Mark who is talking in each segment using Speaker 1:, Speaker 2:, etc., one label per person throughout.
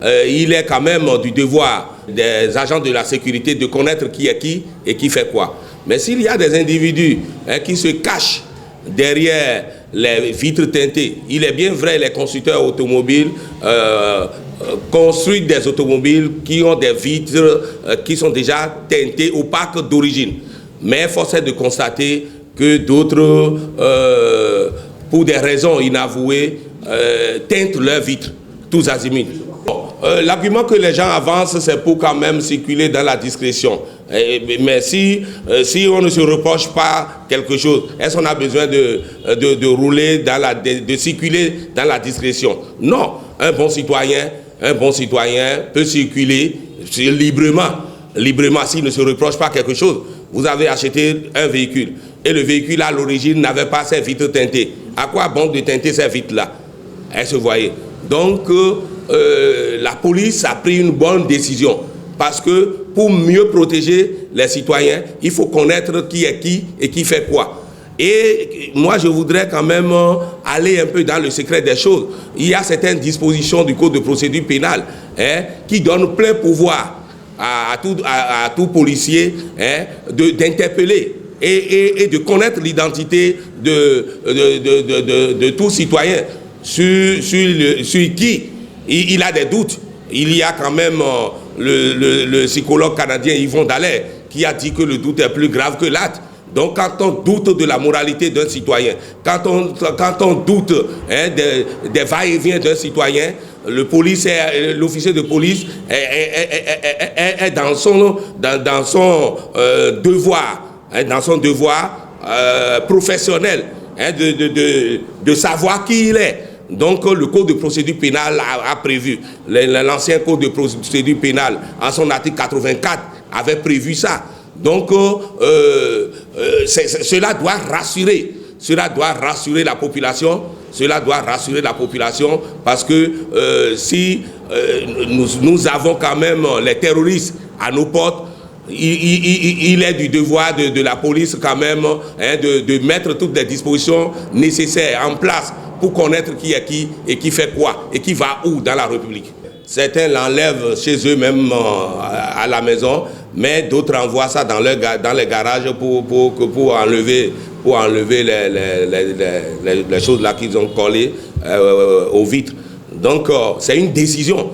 Speaker 1: Il est quand même du devoir des agents de la sécurité de connaître qui est qui et qui fait quoi. Mais s'il y a des individus qui se cachent derrière les vitres teintées, il est bien vrai, les constructeurs automobiles construisent des automobiles qui ont des vitres qui sont déjà teintées opaques d'origine. Mais force est de constater que d'autres, pour des raisons inavouées, teintent leurs vitres, tous azimuts. L'argument que les gens avancent, c'est pour quand même circuler dans la discrétion. Mais si on ne se reproche pas quelque chose, est-ce qu'on a besoin de rouler, de circuler dans la discrétion? Non, un bon citoyen peut circuler librement s'il ne se reproche pas quelque chose. Vous avez acheté un véhicule et le véhicule à l'origine n'avait pas ses vitres teintées. À quoi bon de teinter ces vitres-là? Elles se voyaient. Donc, la police a pris une bonne décision parce que pour mieux protéger les citoyens, il faut connaître qui est qui et qui fait quoi. Et moi, je voudrais quand même aller un peu dans le secret des choses. Il y a certaines dispositions du Code de procédure pénale qui donnent plein pouvoir à tout policier d'interpeller et de connaître l'identité de tout citoyen sur qui il a des doutes. Il y a quand même le psychologue canadien Yvon Dallaire qui a dit que le doute est plus grave que l'acte. Donc quand on doute de la moralité d'un citoyen, quand on doute des va-et-vient d'un citoyen, l'officier de police est dans son devoir professionnel de savoir qui il est. Donc le Code de procédure pénale a prévu, l'ancien Code de procédure pénale, en son article 84, avait prévu ça. Donc cela doit rassurer la population, parce que si nous avons quand même les terroristes à nos portes, il est du devoir de la police quand même de mettre toutes les dispositions nécessaires en place pour connaître qui est qui et qui fait quoi et qui va où dans la République. Certains l'enlèvent chez eux-mêmes à la maison, mais d'autres envoient ça dans les garages pour enlever les choses là qu'ils ont collées aux vitres. Donc c'est une décision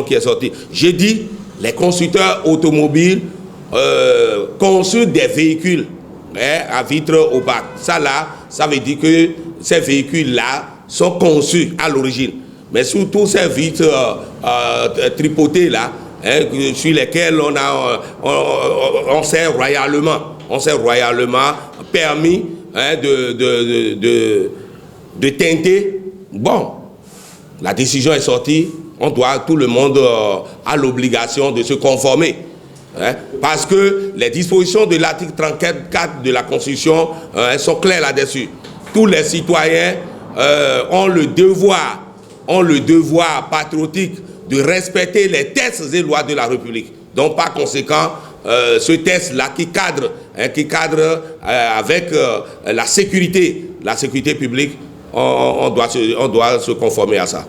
Speaker 1: qui est sortie. J'ai dit, les constructeurs automobiles conçus des véhicules à vitres opaques. Ça veut dire que ces véhicules-là sont conçus à l'origine. Mais surtout ces vitres tripotées là, sur lesquelles on s'est royalement permis de teinter. Bon, la décision est sortie. Tout le monde a l'obligation de se conformer. Parce que les dispositions de l'article 34 de la Constitution sont claires là-dessus. Tous les citoyens ont le devoir patriotique de respecter les textes et lois de la République. Donc par conséquent, ce texte-là qui cadre avec la sécurité publique, on doit se conformer à ça.